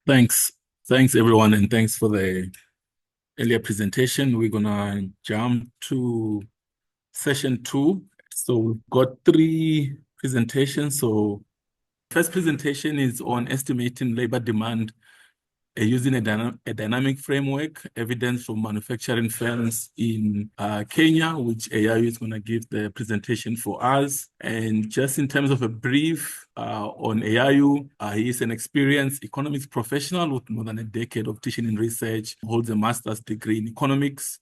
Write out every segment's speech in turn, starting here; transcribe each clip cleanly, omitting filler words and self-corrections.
Thanks. Thanks, everyone, and thanks for the earlier presentation. We're gonna jump to session two. So we've got three presentations. So first presentation is on estimating labor demand using a dynamic framework, evidence from manufacturing firms in Kenya, which AIU is going to give the presentation for us. And just in terms of a brief on AIU, he is an experienced economics professional with more than a decade of teaching and research, holds a master's degree in economics,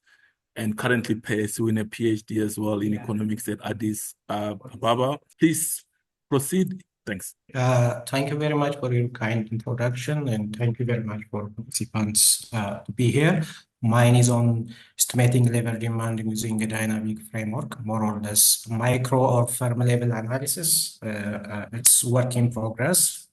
and currently pursuing a PhD as well in economics at Addis Ababa. Please proceed. Thanks. Thank you very much for your kind introduction, and thank you very much for participants to be here. Mine is on estimating labor demand using a dynamic framework, more or less micro or firm level analysis. It's work in progress.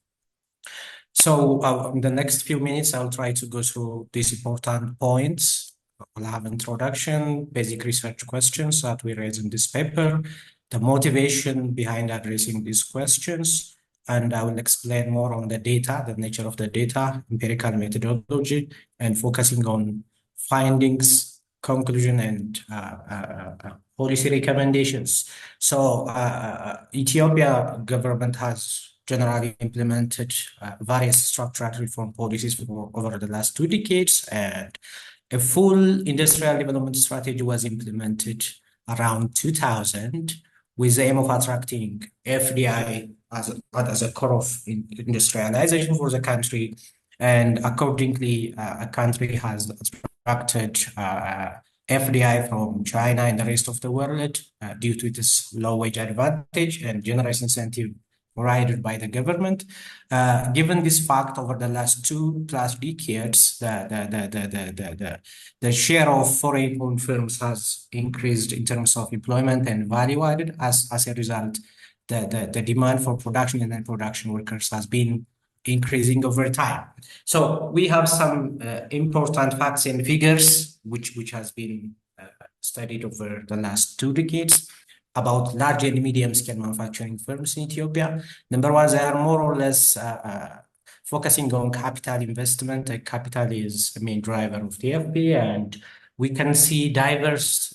So in the next few minutes, I'll try to go through these important points. We'll have introduction, basic research questions that we raise in this paper, the motivation behind addressing these questions, and I will explain more on the data, the nature of the data, empirical methodology, and focusing on findings, conclusion, and policy recommendations. So Ethiopia government has generally implemented various structural reform policies for over the last 2 decades, and a full industrial development strategy was implemented around 2000 with the aim of attracting FDI as a core of industrialization for the country. And accordingly, a country has attracted FDI from China and the rest of the world due to this low wage advantage and generous incentive provided by the government. Given this fact, over the last 2+ decades, the share of foreign-owned firms has increased in terms of employment and value added. As a result, the demand for production and production workers has been increasing over time. So we have some important facts and figures which has been studied over the last 2 decades about large and medium-scale manufacturing firms in Ethiopia. Number one, they are more or less focusing on capital investment. Capital is the main driver of TFP, and we can see diverse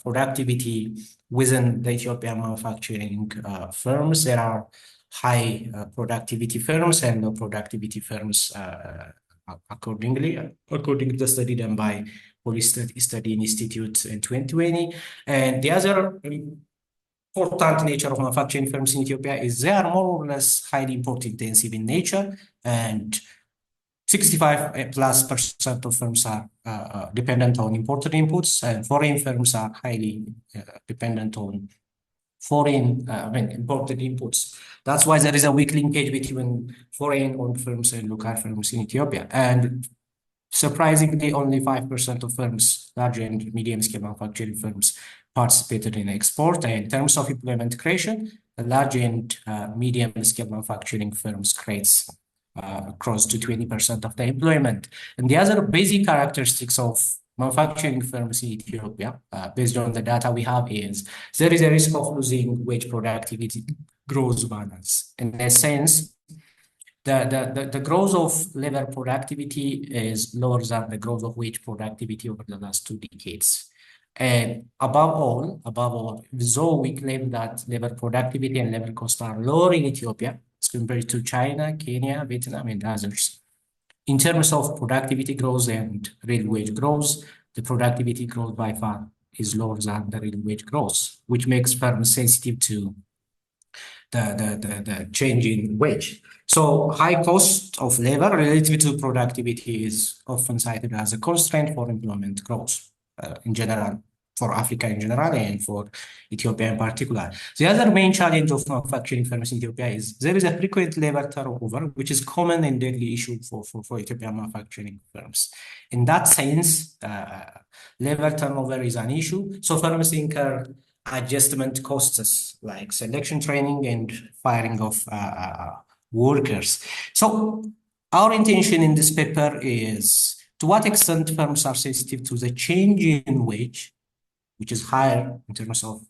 productivity within the Ethiopian manufacturing firms. There are high productivity firms and low productivity firms according to the study done by Police Study Institute in 2020. And the other important nature of manufacturing firms in Ethiopia is they are more or less highly import intensive in nature, and 65+% of firms are dependent on imported inputs, and foreign firms are highly dependent on imported inputs. That's why there is a weak linkage between foreign-owned firms and local firms in Ethiopia. And surprisingly, only 5% of firms, large and medium-scale manufacturing firms, participated in export. And in terms of employment creation, the large and medium-scale manufacturing firms creates close to 20% of the employment. And the other basic characteristics of manufacturing firms in Ethiopia, based on the data we have, is there is a risk of losing wage productivity growth balance. In a sense, the growth of labor productivity is lower than the growth of wage productivity over the last 2 decades. And above all, though we claim that labor productivity and labor costs are lower in Ethiopia as compared to China, Kenya, Vietnam, and others, in terms of productivity growth and real wage growth, the productivity growth by far is lower than the real wage growth, which makes firms sensitive to the change in wage. So high cost of labor relative to productivity is often cited as a constraint for employment growth in general, for Africa in general, and for Ethiopia in particular. The other main challenge of manufacturing firms in Ethiopia is there is a frequent labor turnover, which is common and deadly issue for Ethiopian manufacturing firms. In that sense, labor turnover is an issue. So firms incur adjustment costs like selection, training, and firing of workers. So our intention in this paper is to what extent firms are sensitive to the change in wage, which is higher in terms of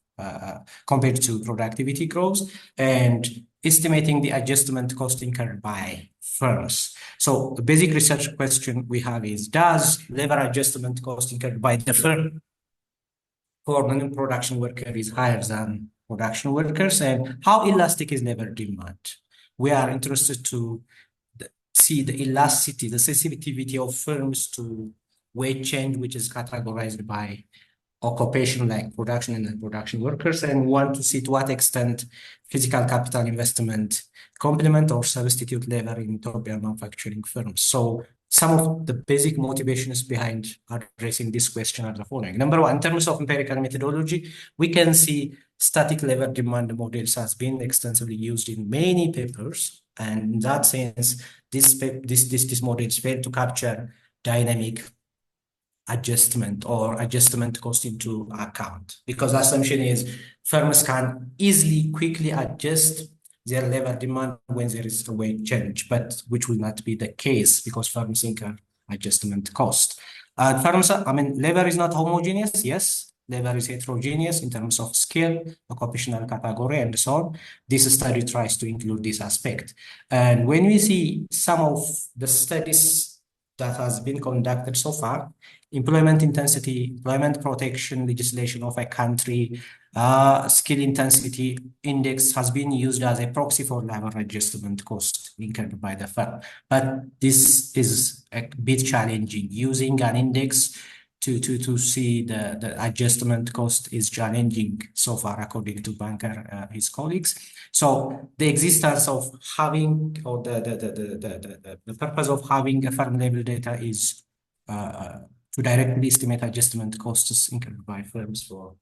compared to productivity growth, and estimating the adjustment cost incurred by firms. So the basic research question we have is, does labor adjustment cost incurred by the firm for non-production worker is higher than production workers, and how elastic is labor demand? We are interested to see the elasticity, the sensitivity of firms to wage change, which is categorized by occupation like production and non-production workers, and want to see to what extent physical capital investment complement or substitute labor in Ethiopian manufacturing firms. So some of the basic motivations behind addressing this question are the following. Number one, in terms of empirical methodology, we can see static labor demand models has been extensively used in many papers. And in that sense, these models fail to capture dynamic adjustment or adjustment cost into account, because the assumption is firms can easily, quickly adjust their labor demand when there is a wage change, but which will not be the case because firms incur adjustment cost. Labor is not homogeneous. Yes, labor is heterogeneous in terms of skill, occupational category, and so on. This study tries to include this aspect. And when we see some of the studies that has been conducted so far, employment intensity, employment protection legislation of a country, skill intensity index has been used as a proxy for labor adjustment cost incurred by the firm. But this is a bit challenging. Using an index to see the adjustment cost is challenging so far, according to Banker, his colleagues. So the existence of having, or the purpose of having a firm level data is to directly estimate adjustment costs incurred by firms for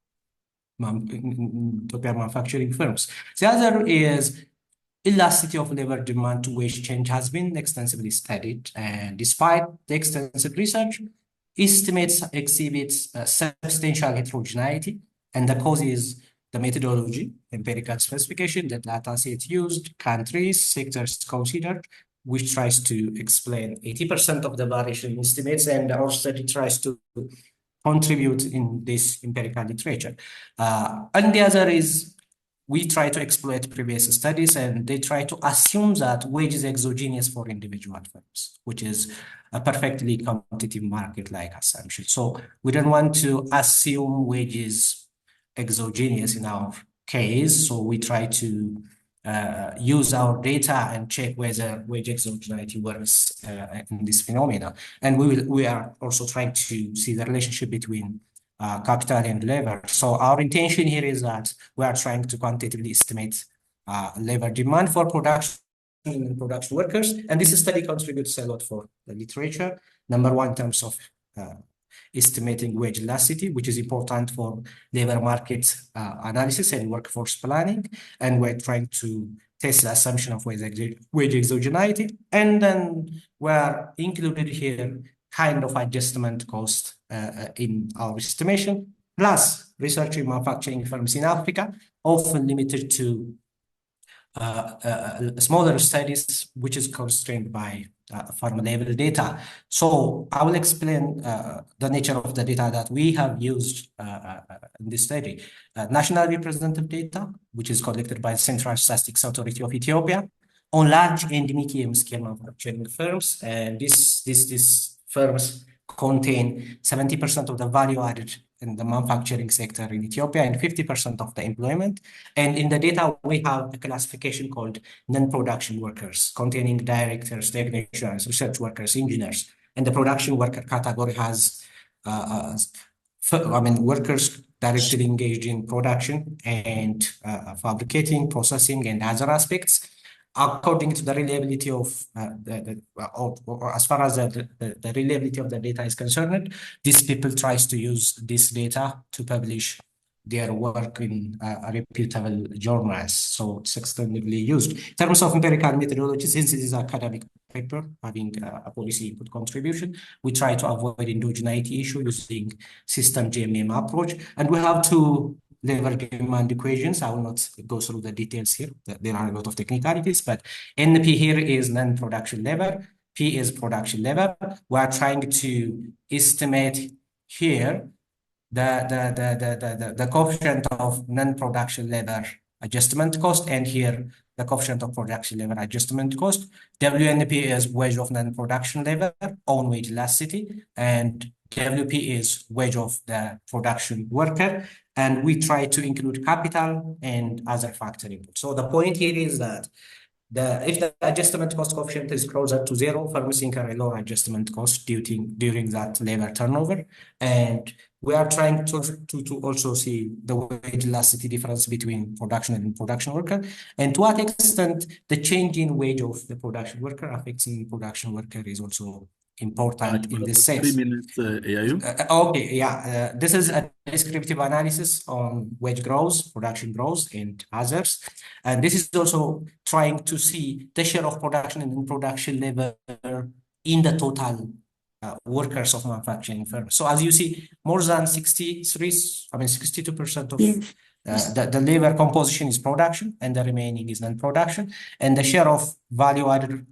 manufacturing firms. The other is elasticity of labor demand to wage change has been extensively studied, and despite the extensive research, estimates exhibits substantial heterogeneity, and the cause is the methodology, empirical specification, the data set used, countries, sectors considered, which tries to explain 80% of the variation in estimates, and our study tries to contribute in this empirical literature. And the other is we try to exploit previous studies, and they try to assume that wage is exogenous for individual firms, which is a perfectly competitive market-like assumption. So we don't want to assume wages exogenous in our case. So we try to use our data and check whether wage exogeneity works in this phenomena. And we are also trying to see the relationship between capital and labor. So our intention here is that we are trying to quantitatively estimate labor demand for production and production workers. And this study contributes a lot for the literature. Number one, in terms of estimating wage elasticity, which is important for labor market analysis and workforce planning. And we're trying to test the assumption of wage exogeneity. And then we're included here kind of adjustment cost in our estimation, plus researching manufacturing firms in Africa, often limited to smaller studies, which is constrained by farm level data. So I will explain the nature of the data that we have used in this study. National representative data, which is collected by the Central Statistics Authority of Ethiopia, on large and medium scale manufacturing firms. And these firms contain 70% of the value added in the manufacturing sector in Ethiopia and 50% of the employment. And in the data, we have a classification called non-production workers, containing directors, technicians, research workers, engineers. And the production worker category has, workers directly engaged in production and fabricating, processing, and other aspects. According to the reliability of as far as the reliability of the data is concerned, these people tries to use this data to publish their work in reputable journals. So it's extensively used. In terms of empirical methodology, since it is an academic paper having a policy input contribution, we try to avoid endogeneity issue using system GMM approach. And we have two labor demand equations. I will not go through the details here. There are a lot of technicalities, but NP here is non-production labor. P is production labor. We are trying to estimate here the coefficient of non-production labor adjustment cost, and here the coefficient of production labor adjustment cost. WNP is wage of non-production labor, own wage elasticity, and WP is wage of the production worker. And we try to include capital and other factor input. So the point here is that if the adjustment cost coefficient is closer to zero, firms incur a lower adjustment cost during that labor turnover. And we are trying to also see the wage elasticity difference between production and production worker, and to what extent the change in wage of the production worker affects the production worker is also important in this sense. 3 minutes, AIU. Okay, yeah. This is a descriptive analysis on wage growth, production growth, and others. And this is also trying to see the share of production and production labor in the total workers of manufacturing firms. So as you see, more than 62% of the labor composition is production, and the remaining is non-production. And the share of value added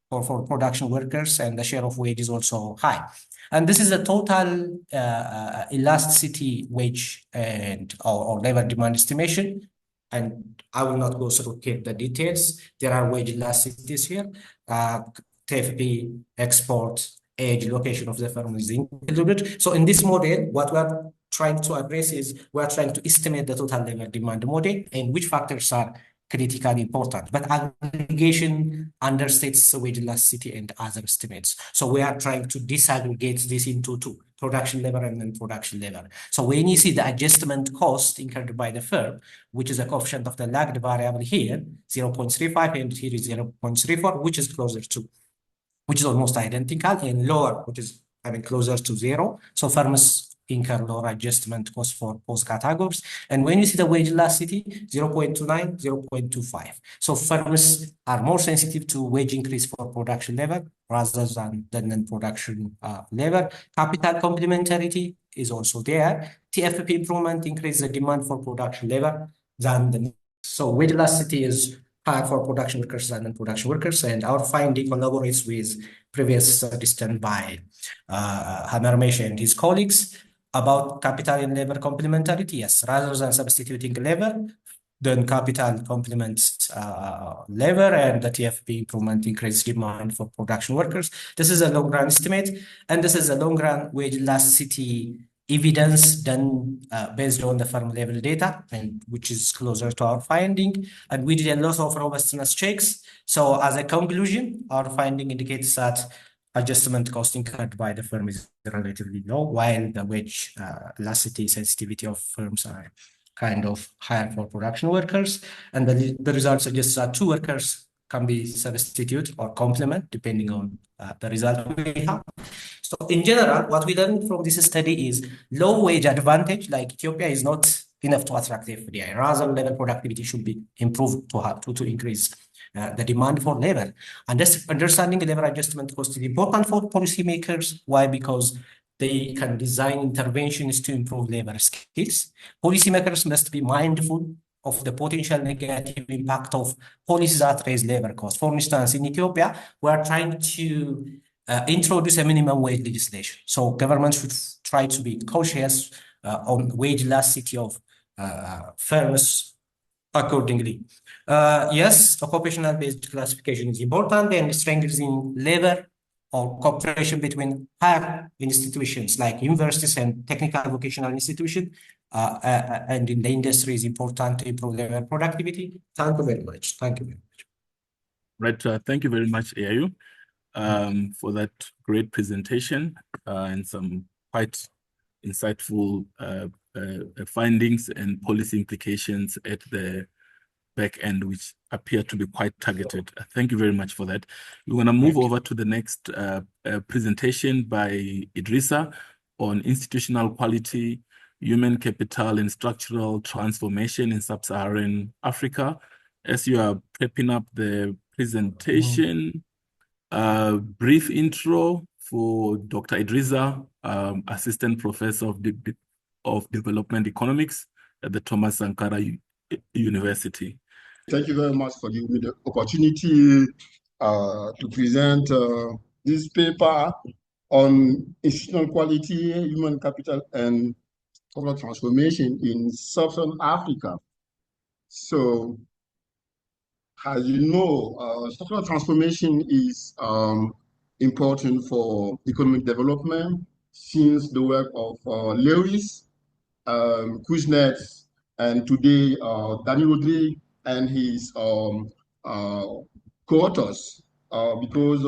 for production workers and the share of wage is also high. And this is a total elasticity wage and or labor demand estimation. And I will not go through the details. There are wage elasticities here. TFP, export, age, location of the firm is included. So in this model, what we are trying to address is we are trying to estimate the total labor demand model and which factors are critically important, but aggregation understates the wage elasticity and other estimates. So we are trying to disaggregate this into two, production labor and non-production labor. So when you see the adjustment cost incurred by the firm, which is a coefficient of the lagged variable here, 0.35, and here is 0.34, which is closer to, which is almost identical, and lower, which is closer to zero. So firms incur lower adjustment cost for both categories. And when you see the wage elasticity, 0.29, 0.25. So firms are more sensitive to wage increase for production labor rather than the non-production labor. Capital complementarity is also there. TFP improvement increases the demand for production labor than the. So wage elasticity is higher for production workers than non-production workers, and our finding collaborates with previous studies done by Hamermesh and his colleagues about capital and labor complementarity. Yes, rather than substituting labor, then capital complements labor, and the TFP improvement increases demand for production workers. This is a long-run estimate, and this is a long-run wage elasticity evidence done based on the firm level data, and which is closer to our finding. And we did a lot of robustness checks. So as a conclusion, our finding indicates that adjustment cost incurred by the firm is relatively low, while the wage elasticity sensitivity of firms are kind of higher for production workers. And the result suggests that two workers can be substituted or complement depending on the result we have. So in general, what we learned from this study is low wage advantage like Ethiopia is not enough to attract FDI. Rather, labor productivity should be improved to increase the demand for labor. And understanding labor adjustment cost is important for policymakers. Why? Because they can design interventions to improve labor skills. Policymakers must be mindful of the potential negative impact of policies that raise labor costs. For instance, in Ethiopia, we are trying to introduce a minimum wage legislation. So government should try to be cautious on wage elasticity of firms accordingly. Yes, occupational-based classification is important, and strengthening labor or cooperation between higher institutions like universities and technical vocational institutions and in the industry is important to improve labor productivity. Thank you very much. Thank you very much. Right. Thank you very much, AIU, for that great presentation and some quite insightful findings and policy implications at the back end, which appear to be quite targeted. Thank you very much for that. We're going to move over to the next presentation by Idrissa on institutional quality, human capital, and structural transformation in sub-Saharan Africa. As you are prepping up the presentation, brief intro for Dr. Idrissa, Assistant Professor of Development Economics at the Thomas Sankara University. Thank you very much for giving me the opportunity to present this paper on institutional quality, human capital, and structural transformation in sub-Saharan Africa. So as you know, structural transformation is important for economic development since the work of Lewis, Kuznets, and today Daniel Rodriguez and his co-authors, because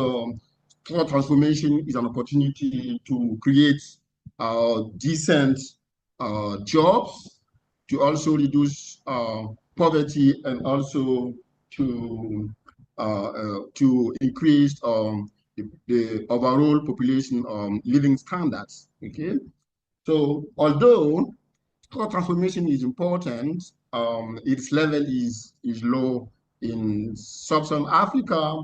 structural transformation is an opportunity to create decent jobs, to also reduce poverty, and also to increase the overall population living standards. Okay, so although structural transformation is important, its level is low in sub-Saharan Africa,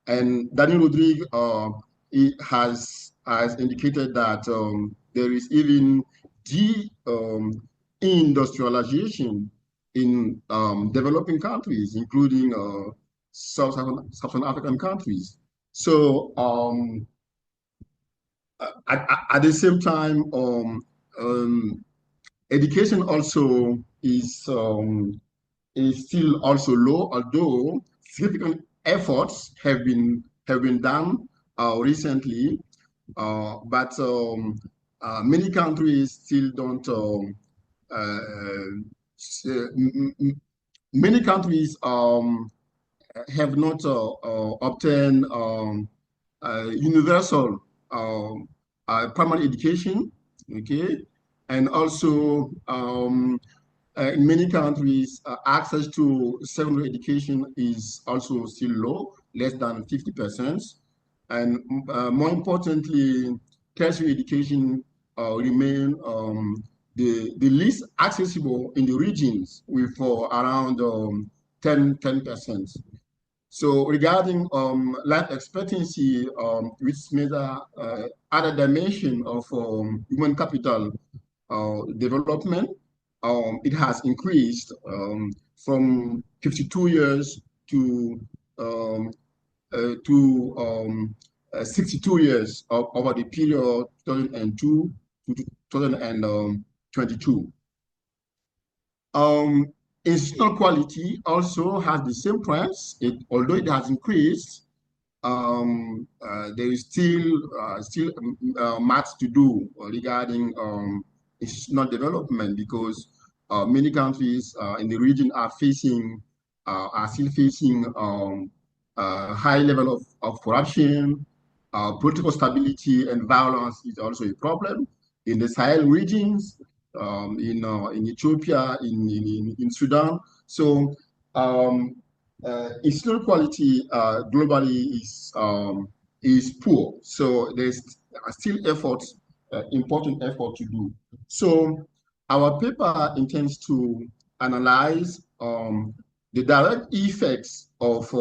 and Daniel Rodriguez has indicated that there is even industrialization in developing countries, including sub-Saharan African countries. So at the same time, education also is still also low, although significant efforts have been done recently, but many countries still don't. Many countries have not obtained universal primary education. Okay, and also in many countries, access to secondary education is also still low, less than 50%. And more importantly, tertiary education remain the least accessible in the regions, with around 10%. So regarding life expectancy, which measure other dimension of human capital development, it has increased from 52 years to 62 years over the period 2002 to 2022. Institutional quality also has the same trends. Although it has increased, there is still much to do regarding institutional development, because many countries in the region are still facing high level of corruption. Political stability and violence is also a problem in the Sahel regions, in Ethiopia, in Sudan. So institutional quality globally is poor. So there's still important effort to do. So our paper intends to analyze the direct effects of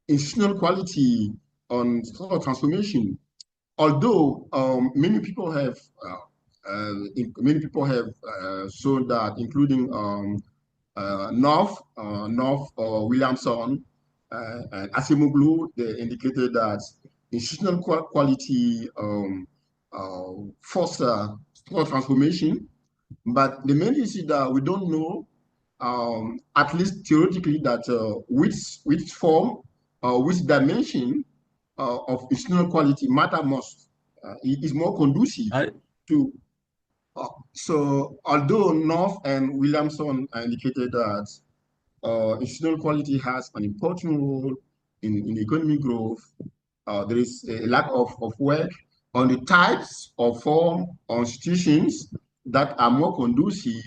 institutional quality on structural transformation. Although many people have shown that, including North Williamson and Asimoglu, they indicated that institutional quality foster structural transformation. But the main issue that we don't know, at least theoretically, that which form, which dimension of institutional quality matter most. It is more conducive to. So although North and Williamson indicated that institutional quality has an important role in economic growth, there is a lack of work on the types of form or institutions that are more conducive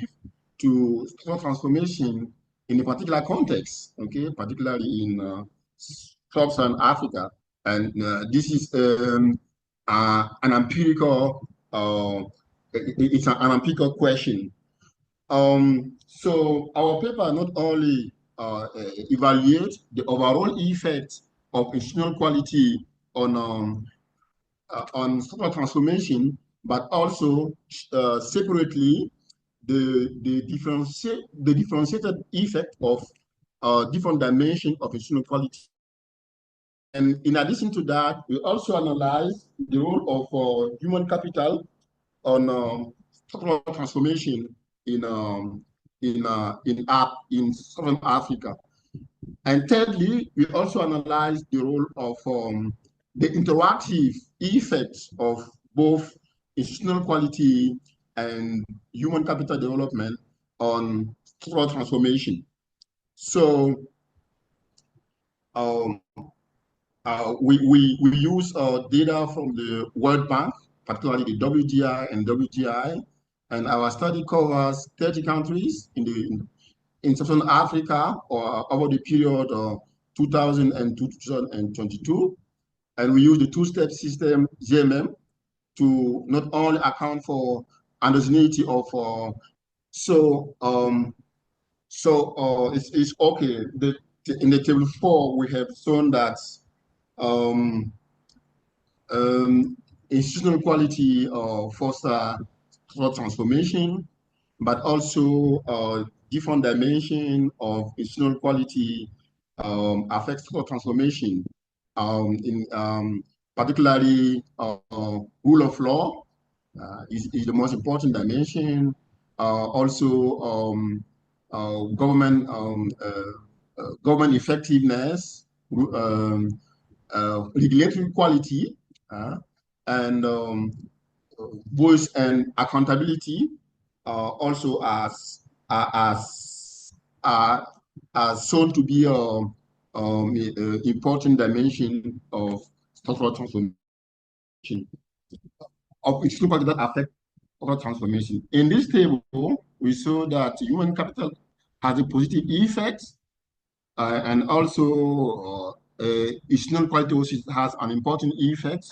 to structural transformation in a particular context, okay, particularly in sub-Saharan Africa. And this is an empirical, it's an empirical question. So our paper not only evaluates the overall effect of institutional quality on structural transformation, but also separately the differentiated effect of different dimensions of institutional quality. And in addition to that, we also analyze the role of human capital on structural transformation in in Southern Africa. And thirdly, we also analyzed the role of the interactive effects of both institutional quality and human capital development on structural transformation. So we use data from the World Bank, particularly the WGI and WGI, and our study covers 30 countries in Southern Africa or over the period of 2000 and 2022. And we use the two-step system GMM to not only account for indigeneity of it's okay. In the table 4 we have shown that institutional quality foster transformation, but also different dimension of institutional quality affects transformation, particularly rule of law is the most important dimension. Also, government effectiveness, regulatory quality, and voice and accountability also as shown to be important dimension of structural transformation of institutional quality that affect structural transformation. In this table, we saw that human capital has a positive effect, and also institutional quality also has an important effect,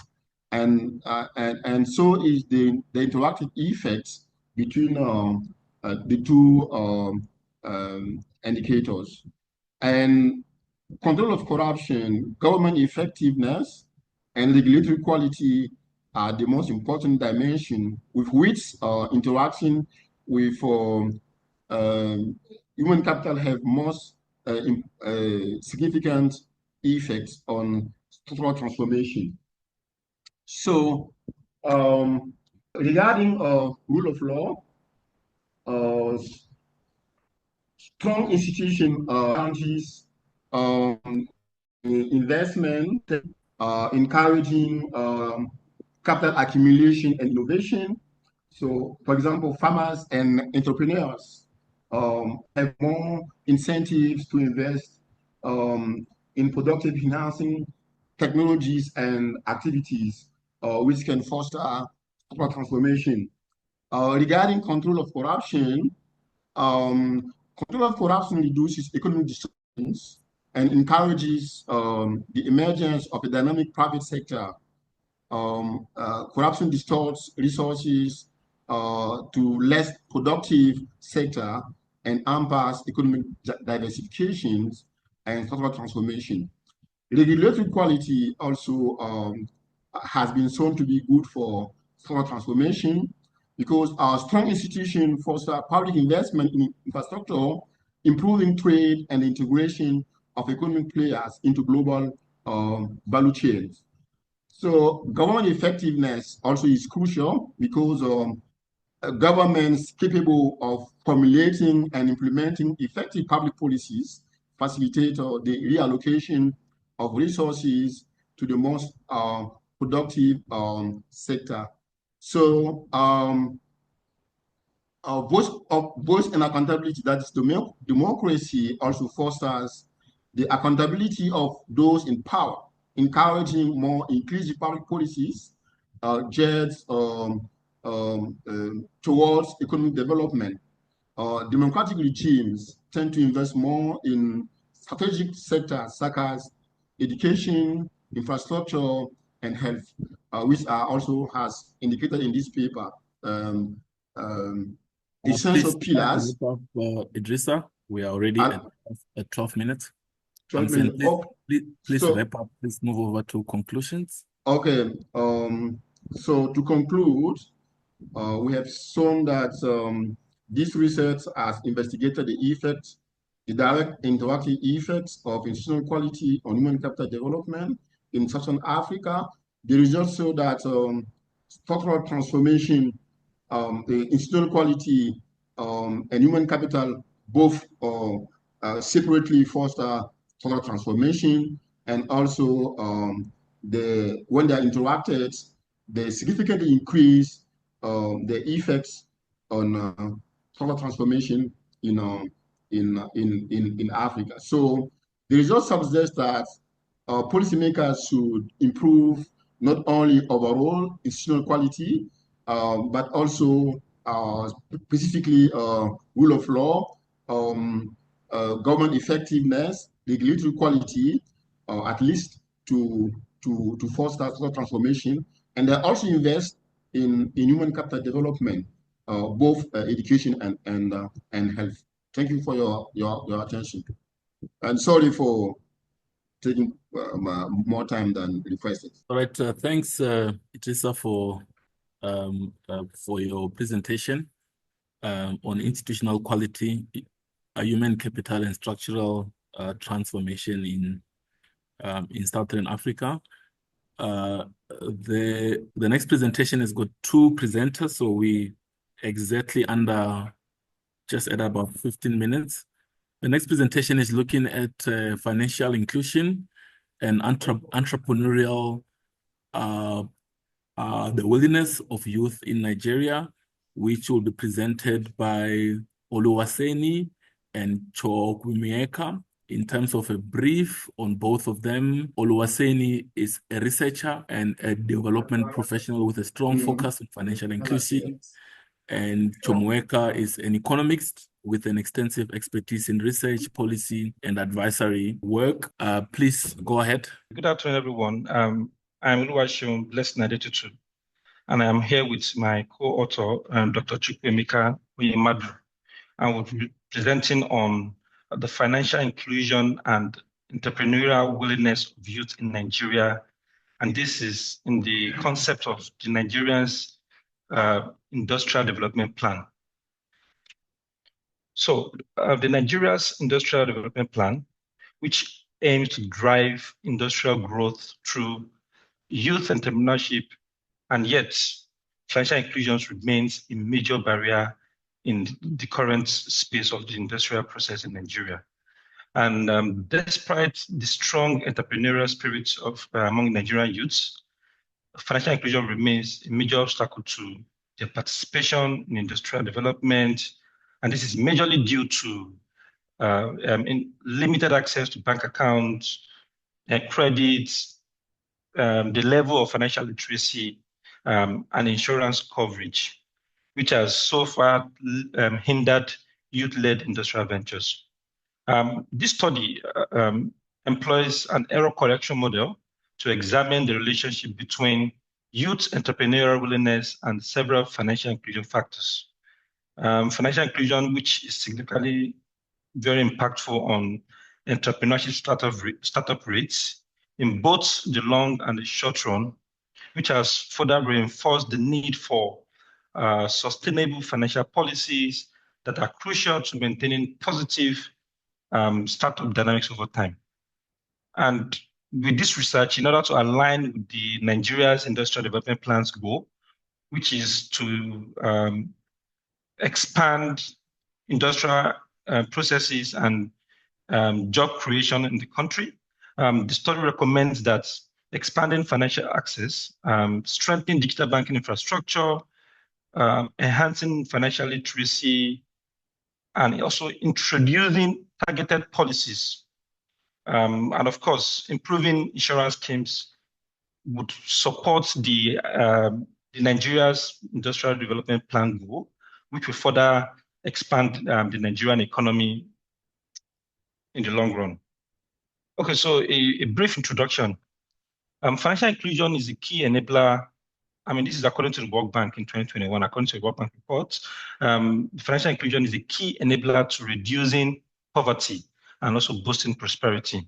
and so is the interactive effects between the two indicators. And control of corruption, government effectiveness, and regulatory quality are the most important dimension with which interaction with human capital have most significant effects on structural transformation. So regarding rule of law, strong institution countries investment, encouraging capital accumulation and innovation. So, for example, farmers and entrepreneurs have more incentives to invest in productive financing, technologies, and activities which can foster transformation. Regarding control of corruption reduces economic distortions and encourages the emergence of a dynamic private sector. Corruption distorts resources to less productive sector and hampers economic diversifications and structural transformation. Regulatory quality also has been shown to be good for structural transformation because our strong institution foster public investment in infrastructure, improving trade and integration of economic players into global value chains. So government effectiveness also is crucial because governments capable of formulating and implementing effective public policies facilitate the reallocation of resources to the most productive sector. So voice and accountability, that is democracy, also fosters the accountability of those in power, encouraging more inclusive public policies geared towards economic development. Democratic regimes tend to invest more in strategic sectors such as education, infrastructure, and health, which are also, as indicated in this paper, essential pillars. Idrissa, we are already at 12 minutes. 12 minutes. Please wrap up. Please move over to conclusions. Okay. So to conclude, we have shown that this research has investigated the direct interactive effects of institutional quality on human capital development in Southern Africa. The results show that structural transformation, the institutional quality and human capital both separately foster total transformation, and also when they are interacted, they significantly increase the effects on total transformation in Africa. So the result suggests that policymakers should improve not only overall institutional quality, but also specifically rule of law, government effectiveness, regulatory quality, at least to foster transformation. And they also invest in human capital development, both education and health. Thank you for your attention. And sorry for taking more time than requested. All right, thanks, Idrissa, for your presentation on institutional quality, human capital, and structural transformation in Southern Africa. The next presentation has got two presenters, so we exactly just at about 15 minutes. The next presentation is looking at financial inclusion and entrepreneurial, the willingness of youth in Nigeria, which will be presented by Oluwaseni and Chogwimieka. In terms of a brief on both of them, Oluwaseni is a researcher and a development professional with a strong focus on financial inclusion. And Chomweka is an economist with an extensive expertise in research, policy, and advisory work. Please go ahead. Good afternoon, everyone. I'm Oluwaseun Blessing Adetutu, and I am here with my co-author, Dr. Chukwuemeka Oyemadu, and we'll be presenting on the financial inclusion and entrepreneurial willingness of youth in Nigeria. And this is in the concept of the Nigerians' Industrial Development Plan. So the Nigeria's Industrial Development Plan, which aims to drive industrial growth through youth entrepreneurship, and yet financial inclusion remains a major barrier in the current space of the industrial process in Nigeria. And despite the strong entrepreneurial spirit of among Nigerian youths, financial inclusion remains a major obstacle to their participation in industrial development. And this is majorly due to limited access to bank accounts, credits, the level of financial literacy, and insurance coverage, which has so far hindered youth-led industrial ventures. This study employs an error correction model to examine the relationship between youth entrepreneurial willingness and several financial inclusion factors. Financial inclusion, which is significantly very impactful on entrepreneurship startup rates in both the long and the short run, which has further reinforced the need for sustainable financial policies that are crucial to maintaining positive startup dynamics over time. And with this research, in order to align with the Nigeria's Industrial Development Plan's goal, which is to expand industrial processes and job creation in the country, the study recommends that expanding financial access, strengthening digital banking infrastructure, enhancing financial literacy, and also introducing targeted policies. And of course, improving insurance schemes would support the Nigeria's Industrial Development Plan goal, which will further expand the Nigerian economy in the long run. Okay, so a brief introduction. Financial inclusion is a key enabler. I mean, this is according to the World Bank in 2021, according to the World Bank report. Financial inclusion is a key enabler to reducing poverty and also boosting prosperity.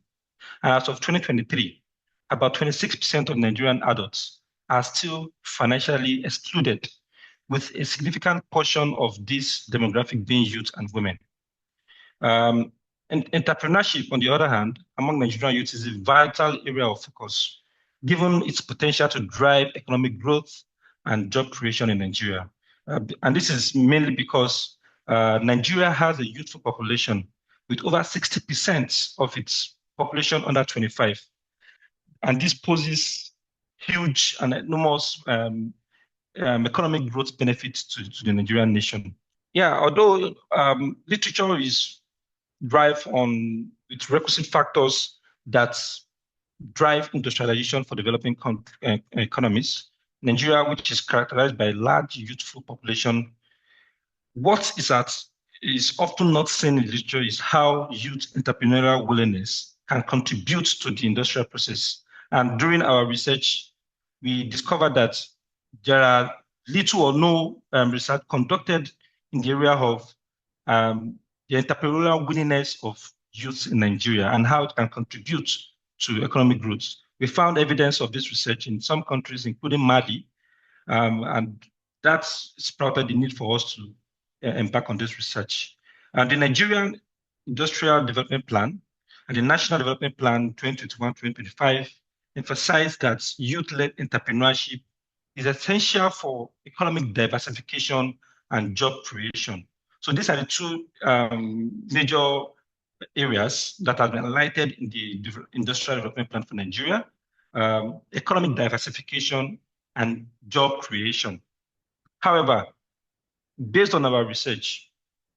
And as of 2023, about 26% of Nigerian adults are still financially excluded, with a significant portion of this demographic being youth and women. And entrepreneurship, on the other hand, among Nigerian youth is a vital area of focus, given its potential to drive economic growth and job creation in Nigeria. And this is mainly because Nigeria has a youthful population with over 60% of its population under 25. And this poses huge and enormous economic growth benefits to the Nigerian nation. Yeah, although literature is drive on its requisite factors that drive industrialization for developing economies, Nigeria, which is characterized by a large youthful population, what is often not seen in literature is how youth entrepreneurial willingness can contribute to the industrial process. And during our research, we discovered that there are little or no research conducted in the area of the entrepreneurial willingness of youth in Nigeria and how it can contribute to economic growth. We found evidence of this research in some countries, including Mali, and that sprouted the need for us to embark on this research. The Nigerian Industrial Development Plan and the National Development Plan 2021-2025 emphasize that youth-led entrepreneurship is essential for economic diversification and job creation. So these are the two major areas that have been highlighted in the Industrial Development Plan for Nigeria, economic diversification and job creation. However, based on our research,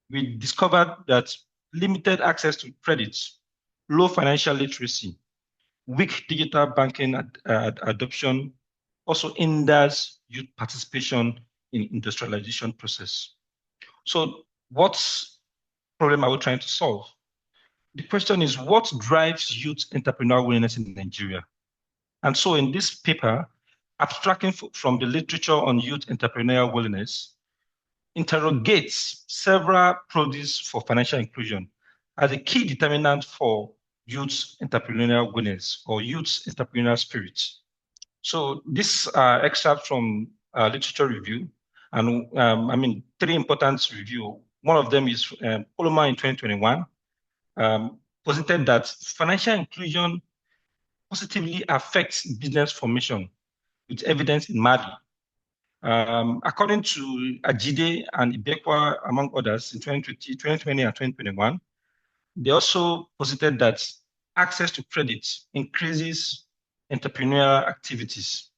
we discovered that limited access to credits, low financial literacy, weak digital banking adoption also hinders youth participation in industrialization process. So what problem are we trying to solve? The question is, what drives youth entrepreneurial willingness in Nigeria? And so in this paper, abstracting from the literature on youth entrepreneurial willingness, interrogates several produce for financial inclusion as a key determinant for youth entrepreneurial willingness or youth entrepreneurial spirit. So this extract from literature review, and three important review. One of them is Alumni in 2021, posited that financial inclusion positively affects business formation with evidence in Mali. According to Ajide and Ibekwa, among others, in 2020 and 2021, they also posited that access to credit increases entrepreneurial activities.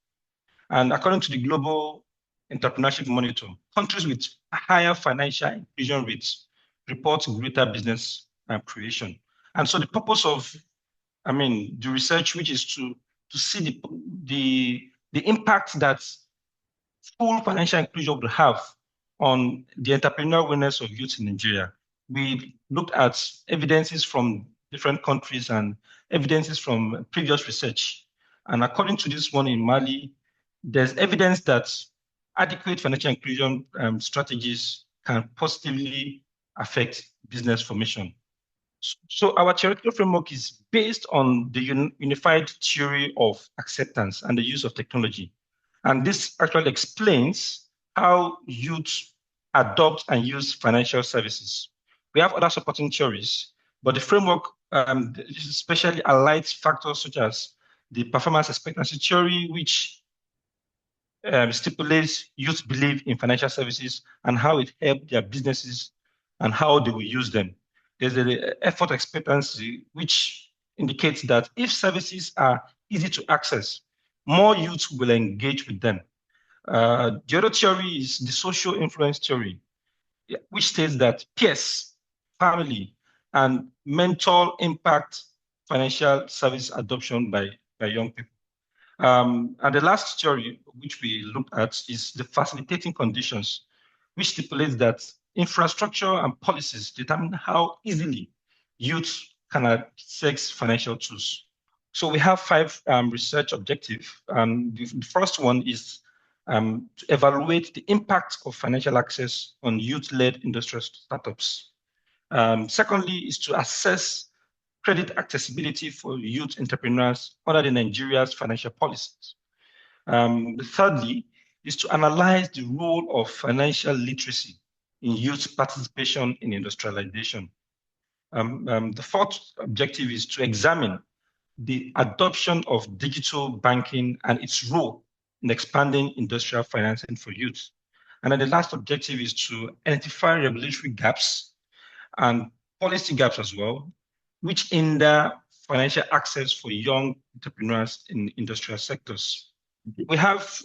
And according to the Global Entrepreneurship Monitor, countries with higher financial inclusion rates report greater business creation. And so the purpose of, the research, which is to see the impact that full financial inclusion would have on the entrepreneurial willingness of youth in Nigeria. We looked at evidences from different countries and evidences from previous research. And according to this one in Mali, there's evidence that adequate financial inclusion strategies can positively affect business formation. So our theoretical framework is based on the unified theory of acceptance and the use of technology. And this actually explains how youth adopt and use financial services. We have other supporting theories, but the framework especially highlights factors such as the performance expectancy theory, which stipulates youth belief in financial services and how it helps their businesses and how they will use them. There's the effort expectancy, which indicates that if services are easy to access, more youth will engage with them. The other theory is the social influence theory, which states that peers, family, and mentor impact financial service adoption by young people. And the last theory, which we looked at, is the facilitating conditions, which stipulates that infrastructure and policies determine how easily youth can access financial tools. So we have 5 research objectives. The first one is to evaluate the impact of financial access on youth-led industrial startups. Secondly, is to assess credit accessibility for youth entrepreneurs under the Nigeria's financial policies. Thirdly, is to analyze the role of financial literacy in youth participation in industrialization. The fourth objective is to examine the adoption of digital banking and its role in expanding industrial financing for youth. And then the last objective is to identify regulatory gaps and policy gaps as well, which hinder financial access for young entrepreneurs in industrial sectors. We have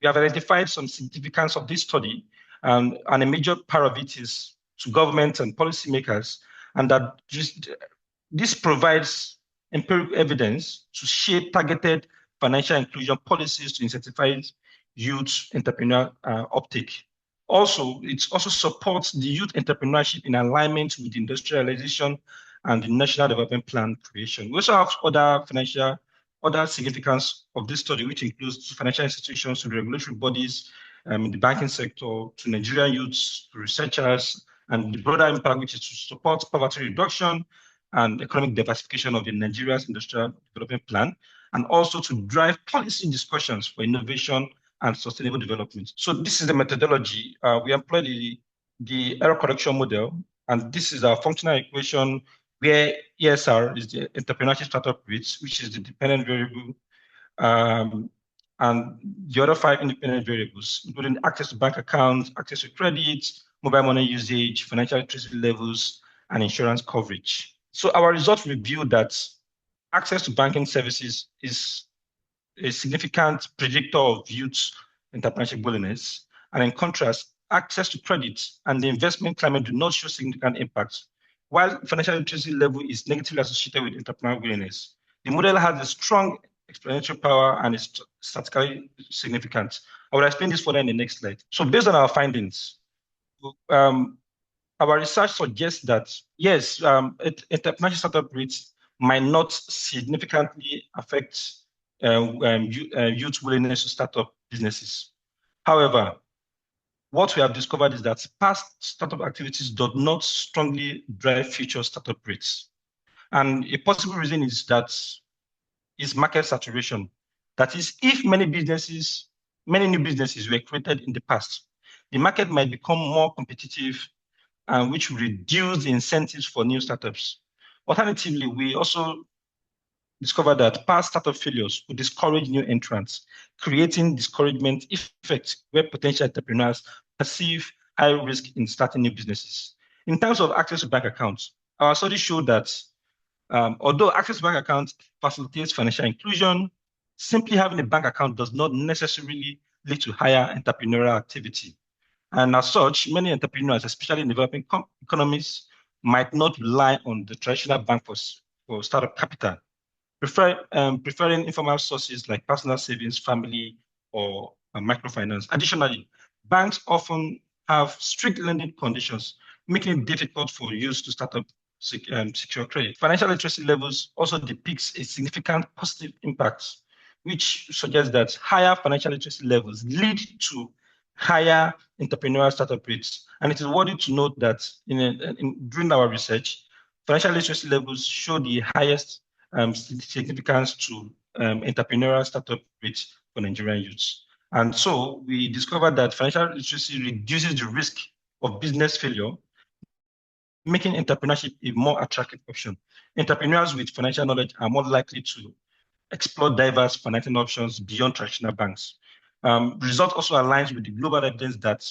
identified some significance of this study, and a major part of it is to government and policymakers, and that this provides empirical evidence to shape targeted financial inclusion policies to incentivize youth entrepreneurial uptake. Also, it also supports the youth entrepreneurship in alignment with industrialization and the National Development Plan creation. We also have other significance of this study, which includes financial institutions, to regulatory bodies, in the banking sector, to Nigerian youths, to researchers, and the broader impact, which is to support poverty reduction and economic diversification of the Nigeria's Industrial Development Plan, and also to drive policy discussions for innovation and sustainable development. So this is the methodology. We employ the error correction model, and this is our functional equation where ESR is the entrepreneurship startup rates, which is the dependent variable, and the other 5 independent variables, including access to bank accounts, access to credit, mobile money usage, financial literacy levels, and insurance coverage. So our results reveal that access to banking services is a significant predictor of youth entrepreneurship willingness. And in contrast, access to credit and the investment climate do not show significant impacts. While financial literacy level is negatively associated with entrepreneurial willingness, the model has a strong explanatory power and is statistically significant. I will explain this further in the next slide. So based on our findings, our research suggests that, yes, entrepreneurship startup rates might not significantly affect youth willingness to start up businesses. However, what we have discovered is that past startup activities do not strongly drive future startup rates. And a possible reason is market saturation. That is, if many new businesses were created in the past, the market might become more competitive, which will reduce the incentives for new startups. Alternatively, we also discovered that past startup failures would discourage new entrants, creating discouragement effect where potential entrepreneurs perceive high risk in starting new businesses. In terms of access to bank accounts, our study showed that although access to bank accounts facilitates financial inclusion, simply having a bank account does not necessarily lead to higher entrepreneurial activity. And as such, many entrepreneurs, especially in developing economies, might not rely on the traditional bank for startup capital, preferring informal sources like personal savings, family, or microfinance. Additionally, banks often have strict lending conditions, making it difficult for youth to start up secure credit. Financial literacy levels also depicts a significant positive impact, which suggests that higher financial literacy levels lead to higher entrepreneurial startup rates. And it is worthy to note that during our research, financial literacy levels show the highest significance to entrepreneurial startup rates for Nigerian youths. And so we discovered that financial literacy reduces the risk of business failure, making entrepreneurship a more attractive option. Entrepreneurs with financial knowledge are more likely to explore diverse financing options beyond traditional banks. Result also aligns with the global evidence that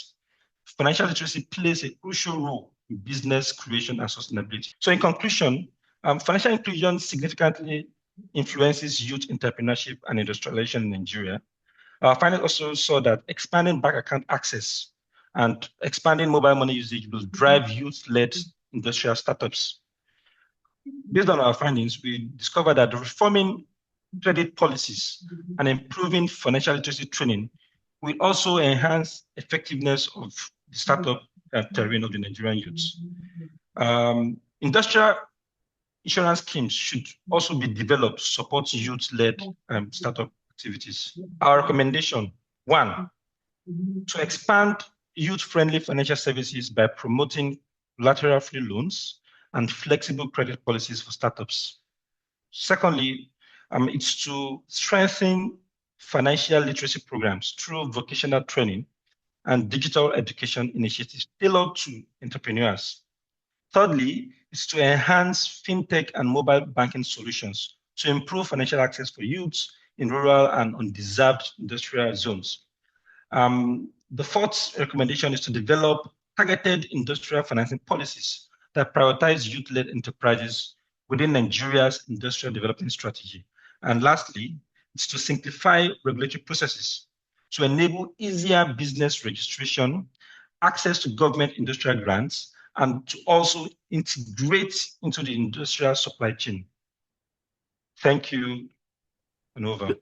financial literacy plays a crucial role in business creation and sustainability. So in conclusion, financial inclusion significantly influences youth entrepreneurship and industrialization in Nigeria. Our findings also saw that expanding bank account access and expanding mobile money usage will drive youth-led industrial startups. Based on our findings, we discovered that reforming credit policies and improving financial literacy training will also enhance effectiveness of the startup terrain of the Nigerian youths. Industrial insurance schemes should also be developed to support youth-led startup activities. Our recommendation, 1, to expand youth-friendly financial services by promoting collateral-free loans and flexible credit policies for startups. Secondly, it's to strengthen financial literacy programs through vocational training and digital education initiatives tailored to entrepreneurs. Thirdly, is to enhance fintech and mobile banking solutions to improve financial access for youths in rural and undeserved industrial zones. The fourth recommendation is to develop targeted industrial financing policies that prioritize youth-led enterprises within Nigeria's industrial development strategy. And lastly, it's to simplify regulatory processes to enable easier business registration, access to government industrial grants, and to also integrate into the industrial supply chain. Thank you, and over.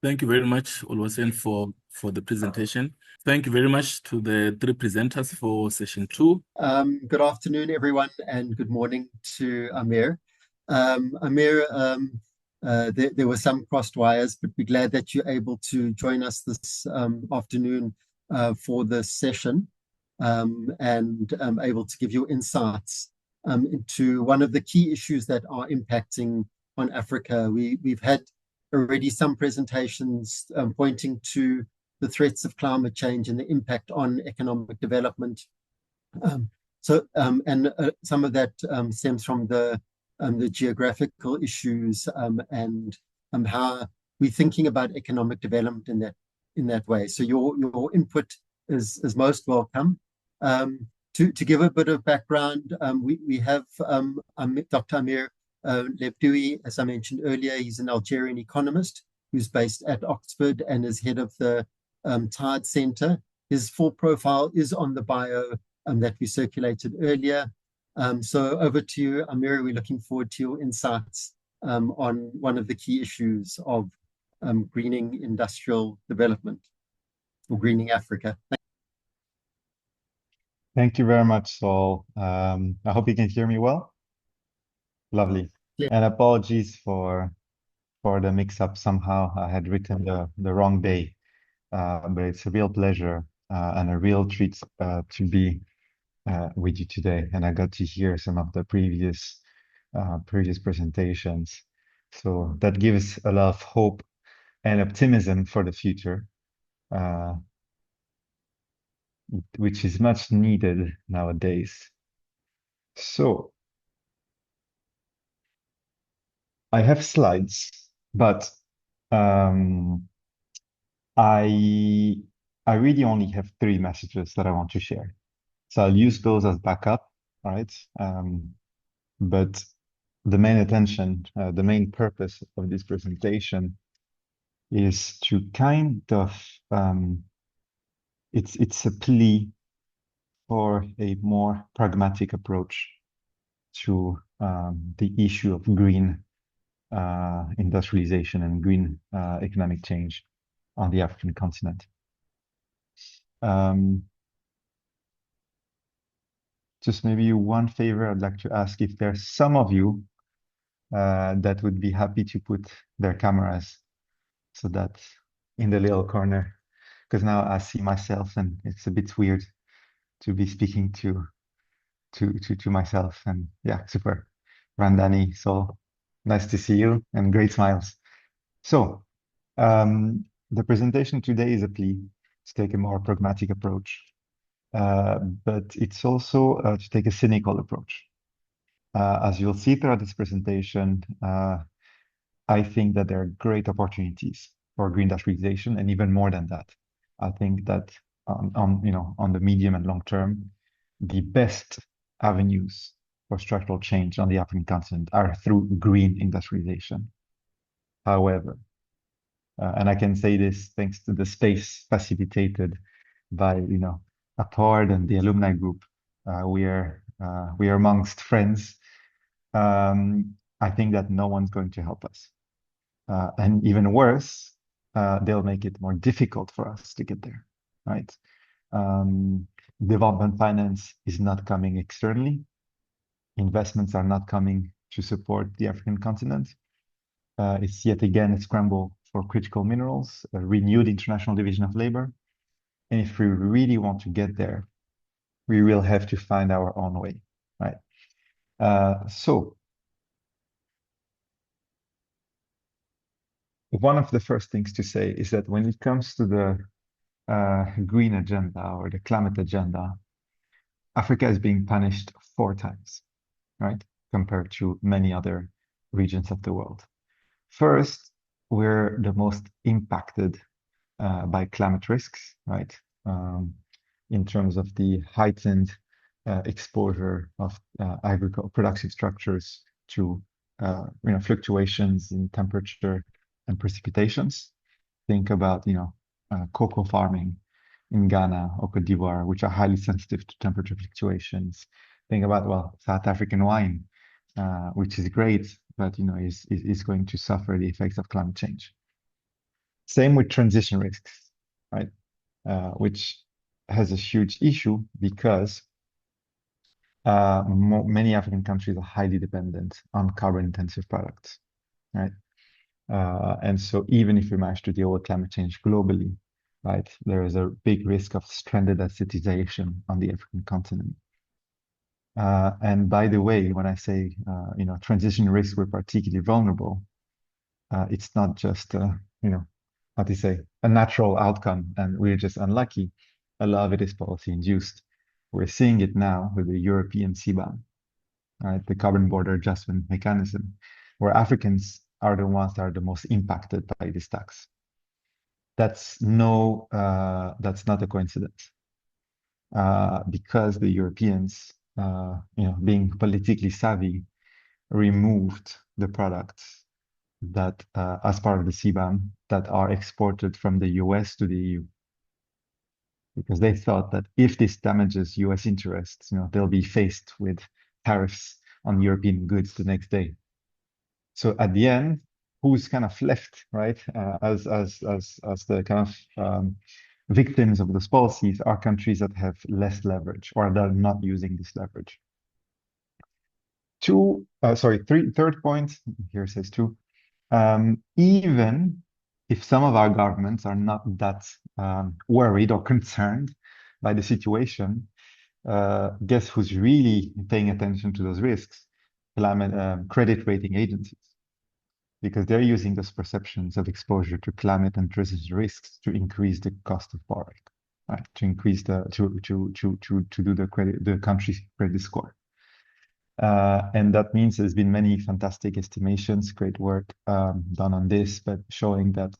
Thank you very much, Oluwaseun, for the presentation. Thank you very much to the three presenters for session 2. Good afternoon, everyone, and good morning to Amir. Amir, there were some crossed wires, but we're glad that you're able to join us this afternoon for this session and able to give your insights into one of the key issues that are impacting on Africa. We've had already some presentations pointing to the threats of climate change and the impact on economic development. Some of that stems from the geographical issues and how we're thinking about economic development in that way. So your input is most welcome. To give a bit of background, we have Dr. Amir Lebdoui, as I mentioned earlier. He's an Algerian economist who's based at Oxford and is head of the Tide Center. His full profile is on the bio that we circulated earlier. So over to you, Amir. We're looking forward to your insights on one of the key issues of greening industrial development or greening Africa. Thank you very much, Saul. I hope you can hear me well. Lovely. Yeah. And apologies for the mix-up. Somehow I had written the wrong day, but it's a real pleasure and a real treat to be with you today. And I got to hear some of the previous presentations. So that gives a lot of hope and optimism for the future, which is much needed nowadays. So I have slides, but I really only have 3 messages that I want to share. So I'll use those as backup, right? But the main attention, the main purpose of this presentation is to kind of, it's a plea for a more pragmatic approach to the issue of green industrialization and green economic change on the African continent. Just maybe one favor I'd like to ask, if there's some of you that would be happy to put their cameras so that in the little corner, because now I see myself and it's a bit weird to be speaking to myself. And yeah, super. Randani, so nice to see you and great smiles. So the presentation today is a plea to take a more pragmatic approach, but it's also to take a cynical approach. As you'll see throughout this presentation, I think that there are great opportunities for green industrialization, and even more than that. I think that on the medium and long term, the best avenues for structural change on the African continent are through green industrialization. However, and I can say this thanks to the space facilitated by APORDE and the Alumni group, we are amongst friends. I think that no one's going to help us, and even worse, they'll make it more difficult for us to get there, right? Development finance is not coming externally. Investments are not coming to support the African continent. It's yet again a scramble for critical minerals, a renewed international division of labor. And if we really want to get there, we will have to find our own way, right? So one of the first things to say is that when it comes to the green agenda or the climate agenda, Africa is being punished 4 times, right? Compared to many other regions of the world. First, we're the most impacted by climate risks, right? In terms of the heightened exposure of agricultural production structures to fluctuations in temperature and precipitations. Think about cocoa farming in Ghana or Cote d'Ivoire, which are highly sensitive to temperature fluctuations. Think about South African wine, which is great, but is going to suffer the effects of climate change. Same with transition risks, right? Which has a huge issue because many African countries are highly dependent on carbon-intensive products, right? And so even if we manage to deal with climate change globally, right, there is a big risk of stranded acidization on the African continent. And by the way, when I say, transition risks were particularly vulnerable, it's not just, how to say, a natural outcome and we're just unlucky. A lot of it is policy induced. We're seeing it now with the European CBAM, right, the Carbon Border Adjustment Mechanism, where Africans are the ones that are the most impacted by this tax. That's not a coincidence, because the Europeans, being politically savvy, removed the products that, as part of the CBAM, that are exported from the US to the EU. Because they thought that if this damages US interests, they'll be faced with tariffs on European goods the next day. So at the end, who's kind of left, right, as the kind of victims of those policies are countries that have less leverage or that are not using this leverage. Third point, here it says two. Even if some of our governments are not that worried or concerned by the situation, guess who's really paying attention to those risks? Credit rating agencies, because they're using those perceptions of exposure to climate and transition risks to increase the cost of borrowing, right? To increase to do the country's credit score. And that means there's been many fantastic estimations, great work done on this, but showing that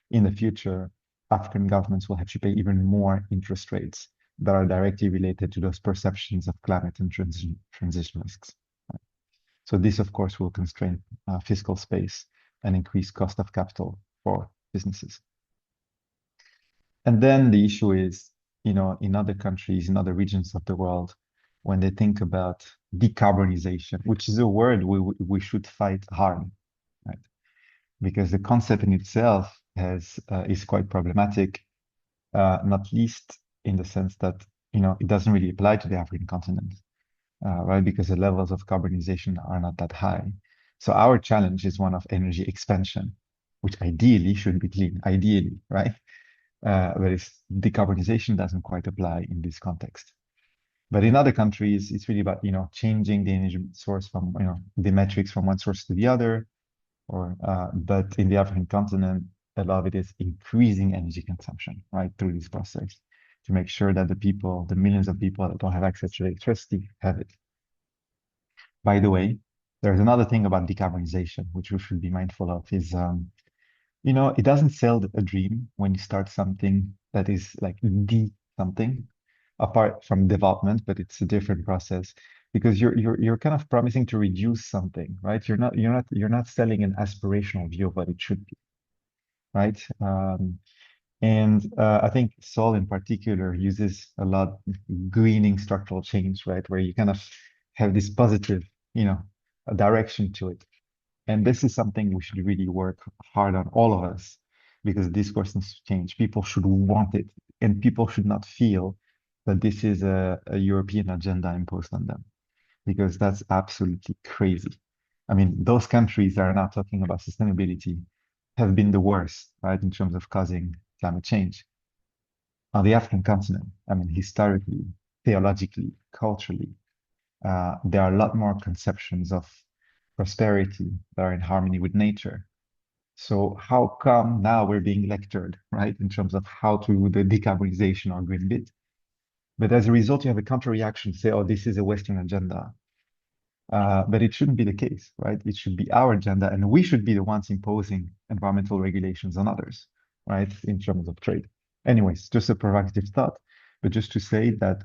in the future, African governments will have to pay even more interest rates that are directly related to those perceptions of climate and transition risks. Right? So this, of course, will constrain fiscal space and increase cost of capital for businesses. And then the issue is, in other countries, in other regions of the world, when they think about decarbonization, which is a word we should fight hard, right? Because the concept in itself is quite problematic, not least in the sense that it doesn't really apply to the African continent, right? Because the levels of carbonization are not that high. So our challenge is one of energy expansion, which ideally should be clean, ideally, right? But decarbonization doesn't quite apply in this context. But in other countries, it's really about, changing the energy source from, the metrics from one source to the other. But in the African continent, a lot of it is increasing energy consumption, right, through this process to make sure that the millions of people that don't have access to electricity have it. By the way, there's another thing about decarbonization, which we should be mindful of is, it doesn't sell a dream when you start something that is like something apart from development, but it's a different process because you're kind of promising to reduce something, right? You're not selling an aspirational view of what it should be, right? I think Sol in particular uses a lot greening structural change, right? Where you kind of have this positive, a direction to it. And this is something we should really work hard on, all of us, because discourse needs to change. People should want it, and people should not feel that this is a European agenda imposed on them, because that's absolutely crazy. I mean, those countries that are now talking about sustainability have been the worst, right, in terms of causing climate change. On the African continent, I mean, historically, theologically, culturally, there are a lot more conceptions of prosperity that are in harmony with nature. So how come now we're being lectured, right, in terms of how to do the decarbonization or green bit? But as a result, you have a counter reaction, say, oh, this is a Western agenda. But it shouldn't be the case, right? It should be our agenda, and we should be the ones imposing environmental regulations on others. right, in terms of trade. Anyways, just a provocative thought, but just to say that,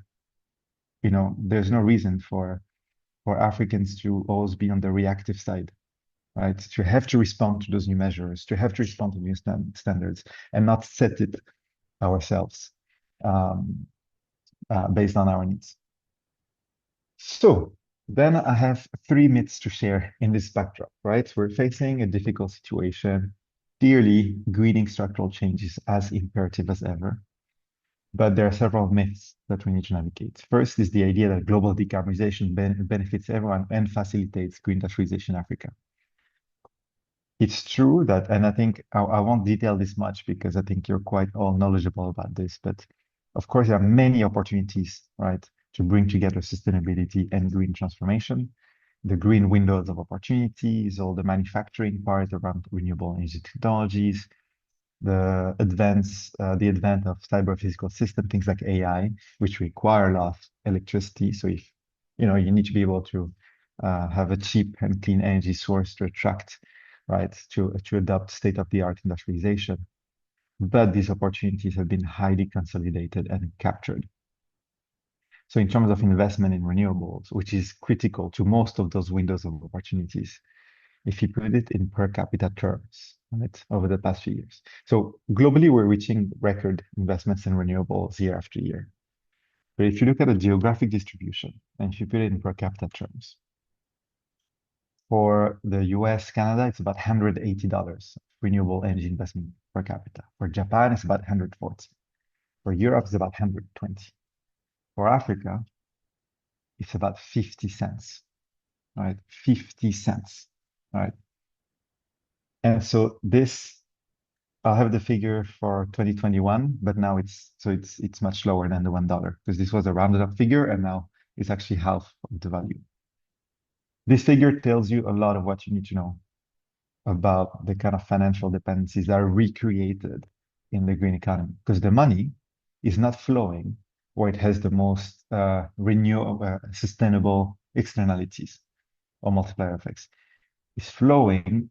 you know, there's no reason for Africans to always be on the reactive side, right? To have to respond to those new measures, to have to respond to new standards, and not set it ourselves based on our needs. So then I have 3 myths to share in this backdrop, right? We're facing a difficult situation. Clearly, greening structural change is as imperative as ever. But there are several myths that we need to navigate. First is the idea that global decarbonization benefits everyone and facilitates green industrialization in Africa. It's true that, and I think I won't detail this much because I think you're quite all knowledgeable about this, but of course there are many opportunities, right, to bring together sustainability and green transformation. The green windows of opportunities, all the manufacturing part around renewable energy technologies, the advent of cyber physical system, things like AI, which require a lot of electricity. So if you know, you need to be able to have a cheap and clean energy source to attract, right, to adopt state-of-the-art industrialization. But these opportunities have been highly consolidated and captured. So in terms of investment in renewables, which is critical to most of those windows of opportunities, if you put it in per capita terms, right, over the past few years. So globally, we're reaching record investments in renewables year after year. But if you look at the geographic distribution, and if you put it in per capita terms, for the US, Canada, it's about $180 renewable energy investment per capita. For Japan, it's about 140. For Europe, it's about 120. For Africa, it's about 50 cents, right? 50 cents, right? And so this, I'll have the figure for 2021, but now it's much lower than the $1 because this was a rounded up figure and now it's actually half of the value. This figure tells you a lot of what you need to know about the kind of financial dependencies that are recreated in the green economy, because the money is not flowing where it has the most renewable, sustainable externalities or multiplier effects. It's flowing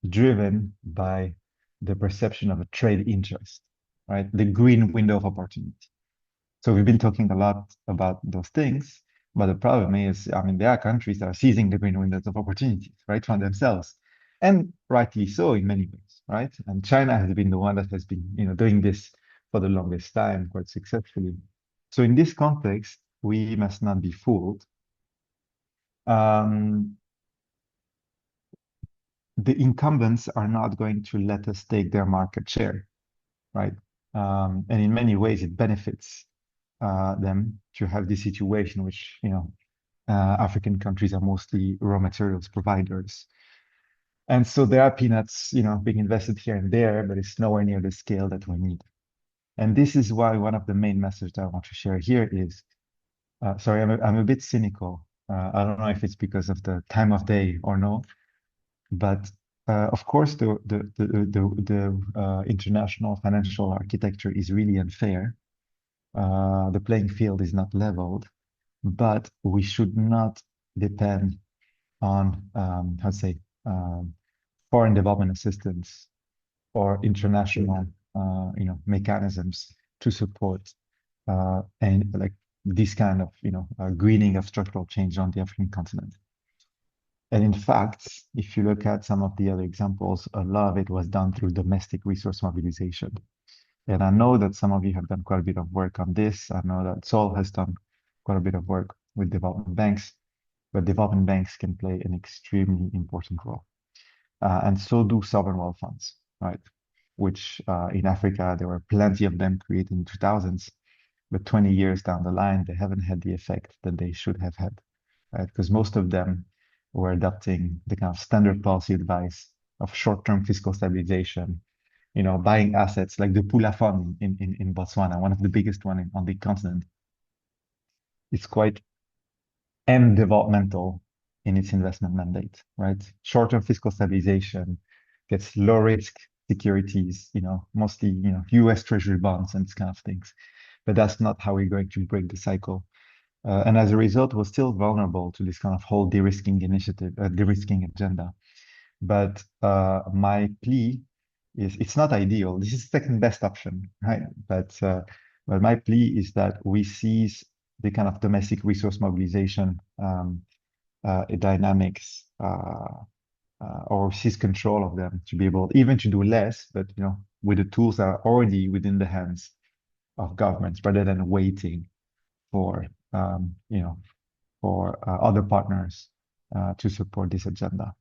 driven by the perception of a trade interest, right? The green window of opportunity. So we've been talking a lot about those things, but the problem is, I mean, there are countries that are seizing the green windows of opportunities, right, for themselves, and rightly so in many ways, right? And China has been the one that has been, you know, doing this for the longest time quite successfully. So in this context, we must not be fooled. The incumbents are not going to let us take their market share, right? And in many ways, it benefits them to have this situation, which, you know, African countries are mostly raw materials providers. And so there are peanuts, you know, being invested here and there, but it's nowhere near the scale that we need. And this is why one of the main messages that I want to share here is, sorry, I'm a bit cynical. I don't know if it's because of the time of day or no, but of course, the international financial architecture is really unfair. The playing field is not leveled, but we should not depend on, how to say, foreign development assistance or international, you know, mechanisms to support and like this kind of, you know, greening of structural change on the African continent. And in fact, if you look at some of the other examples, a lot of it was done through domestic resource mobilization. And I know that some of you have done quite a bit of work on this. I know that Sol has done quite a bit of work with development banks, but development banks can play an extremely important role. And so do sovereign wealth funds, right? Which in Africa, there were plenty of them created in the 2000s, but 20 years down the line, they haven't had the effect that they should have had, right? Because most of them were adopting the kind of standard policy advice of short-term fiscal stabilization, you know, buying assets like the Pula Fund in Botswana, one of the biggest one on the continent. It's quite end developmental in its investment mandate, right? Short-term fiscal stabilization gets low risk securities, you know, mostly, you know, US Treasury bonds and these kind of things. But that's not how we're going to break the cycle. And as a result, we're still vulnerable to this kind of whole de-risking initiative, de-risking agenda. But my plea it's not ideal. This is the second best option, right? But my plea is that we seize the kind of domestic resource mobilization dynamics or seize control of them to be able even to do less, but with the tools that are already within the hands of governments, rather than waiting for other partners to support this agenda.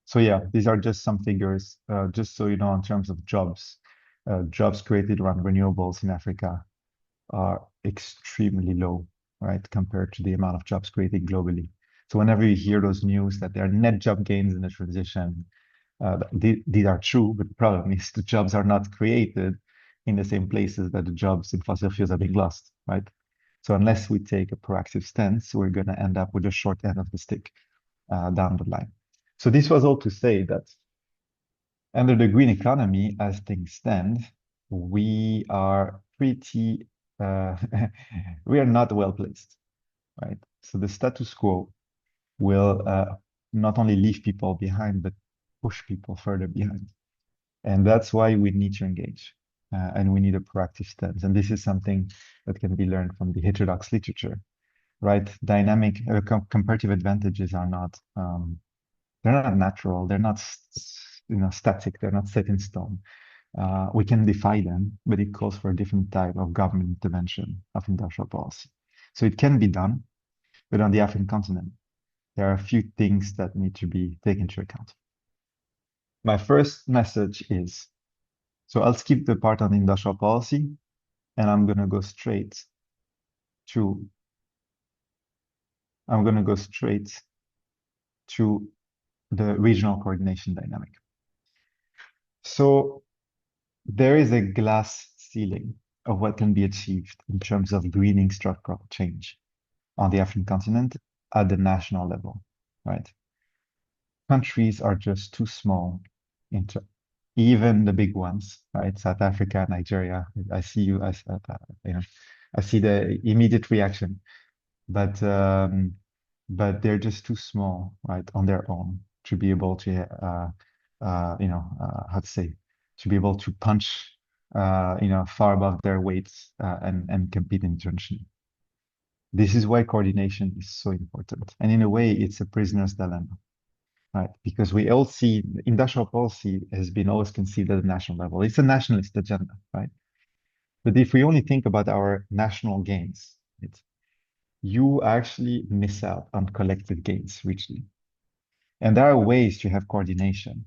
So yeah, these are just some figures, just so you know, in terms of jobs created around renewables in Africa are extremely low, right, compared to the amount of jobs created globally. So whenever you hear those news that there are net job gains in the transition, these are true, but the problem is the jobs are not created in the same places that the jobs in fossil fuels are being lost, right? So unless we take a proactive stance, we're going to end up with a short end of the stick down the line. So this was all to say that under the green economy, as things stand, we are pretty, we are not well placed, right? So the status quo will not only leave people behind, but push people further behind. And that's why we need to engage and we need a proactive stance. And this is something that can be learned from the heterodox literature, right? Dynamic comparative advantages are not, they're not natural. They're not, static. They're not set in stone. We can defy them, but it calls for a different type of government intervention of industrial policy. So it can be done, but on the African continent, there are a few things that need to be taken into account. My first message is, so I'll skip the part on industrial policy, and I'm going to go straight to the regional coordination dynamic. So there is a glass ceiling of what can be achieved in terms of greening structural change on the African continent at the national level, right? Countries are just too small, even the big ones, right? South Africa, Nigeria. I see you as I see the immediate reaction, but they're just too small, right, on their own to be able to to be able to punch far above their weights and compete internationally. This is why coordination is so important, and in a way, it's a prisoner's dilemma, right? Because we all see industrial policy has been always conceived at the national level. It's a nationalist agenda, right? But if we only think about our national gains, you actually miss out on collective gains regionally. And there are ways to have coordination,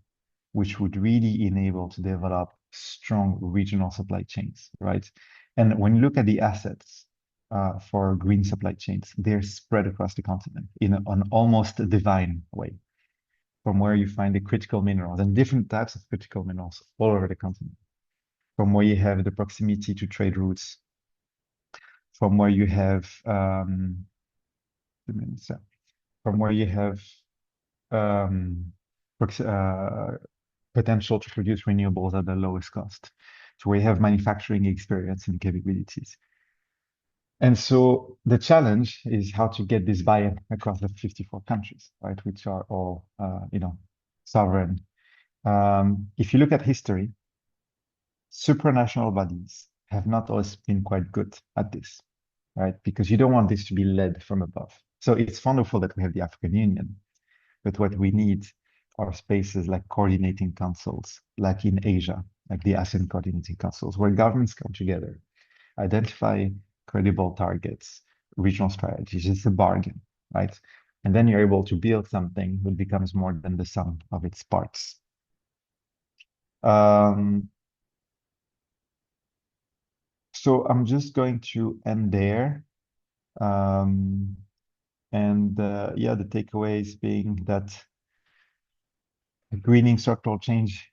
which would really enable to develop strong regional supply chains, right? And when you look at the assets for green supply chains, they're spread across the continent in an almost divine way, from where you find the critical minerals and different types of critical minerals all over the continent, from where you have the proximity to trade routes, from where you have potential to produce renewables at the lowest cost, to where you have manufacturing experience and capabilities. And so the challenge is how to get this buy-in across the 54 countries, right, which are all, sovereign. If you look at history, supranational bodies have not always been quite good at this, right? Because you don't want this to be led from above. So it's wonderful that we have the African Union, but what we need are spaces like coordinating councils, like in Asia, like the ASEAN coordinating councils, where governments come together, identify credible targets, regional strategies. It's a bargain, right? And then you're able to build something that becomes more than the sum of its parts. So I'm just going to end there. The takeaways being that greening structural change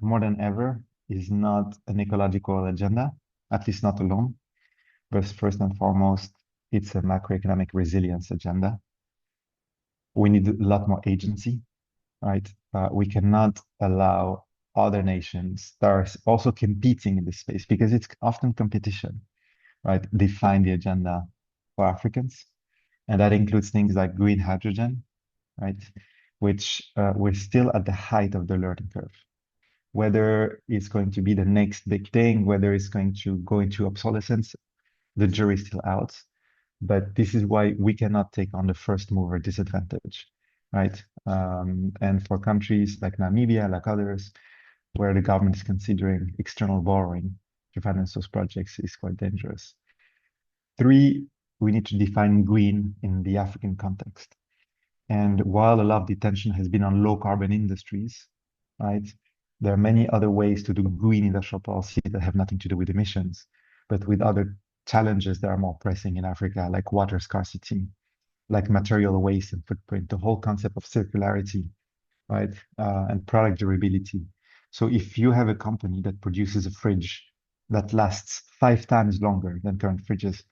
more than ever is not an ecological agenda, at least not alone. But first and foremost, it's a macroeconomic resilience agenda. We need a lot more agency, right? We cannot allow other nations that are also competing in this space, because it's often competition, right? Define the agenda for Africans. And that includes things like green hydrogen, right? which we're still at the height of the learning curve. Whether it's going to be the next big thing, whether it's going to go into obsolescence, the jury's still out. But this is why we cannot take on the first mover disadvantage, right? And for countries like Namibia, like others, where the government is considering external borrowing to finance those projects is quite dangerous. 3, we need to define green in the African context. And while a lot of the attention has been on low carbon industries, right, there are many other ways to do green industrial policy that have nothing to do with emissions, but with other challenges that are more pressing in Africa, like water scarcity, like material waste and footprint, the whole concept of circularity, right, and product durability. So if you have a company that produces a fridge that lasts 5 times longer than current fridges,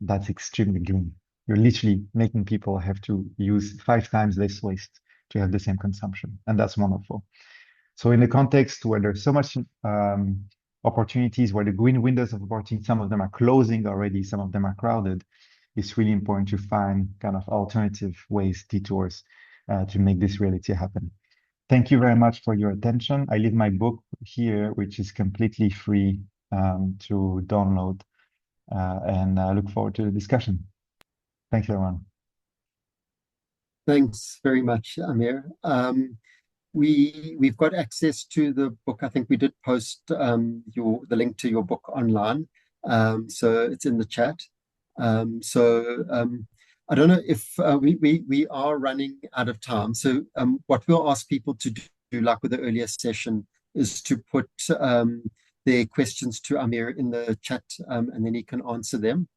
that's extremely green. You're literally making people have to use 5 times less waste to have the same consumption, and that's wonderful. So in a context where there's so much opportunities, where the green windows of opportunity, some of them are closing already, some of them are crowded, it's really important to find kind of alternative ways, detours, to make this reality happen. Thank you very much for your attention. I leave my book here, which is completely free to download, and I look forward to the discussion. Thank you, everyone. Thanks very much, Amir. We've got access to the book. I think we did post the link to your book online, so it's in the chat. I don't know if we are running out of time. So what we'll ask people to do, like with the earlier session, is to put their questions to Amir in the chat, and then he can answer them,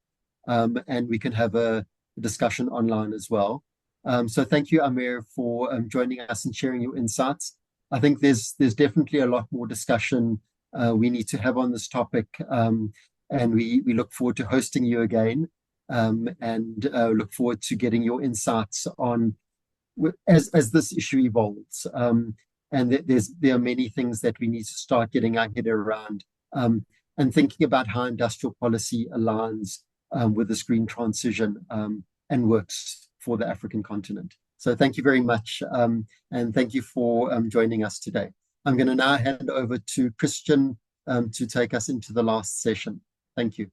and we can have a discussion online as well. So thank you, Amir, for joining us and sharing your insights. I think there's definitely a lot more discussion we need to have on this topic, and we look forward to hosting you again, and look forward to getting your insights on as this issue evolves. And there are many things that we need to start getting our head around, and thinking about how industrial policy aligns with this green transition, and works for the African continent. So thank you very much, and thank you for joining us today. I'm going to now hand over to Christian to take us into the last session. Thank you.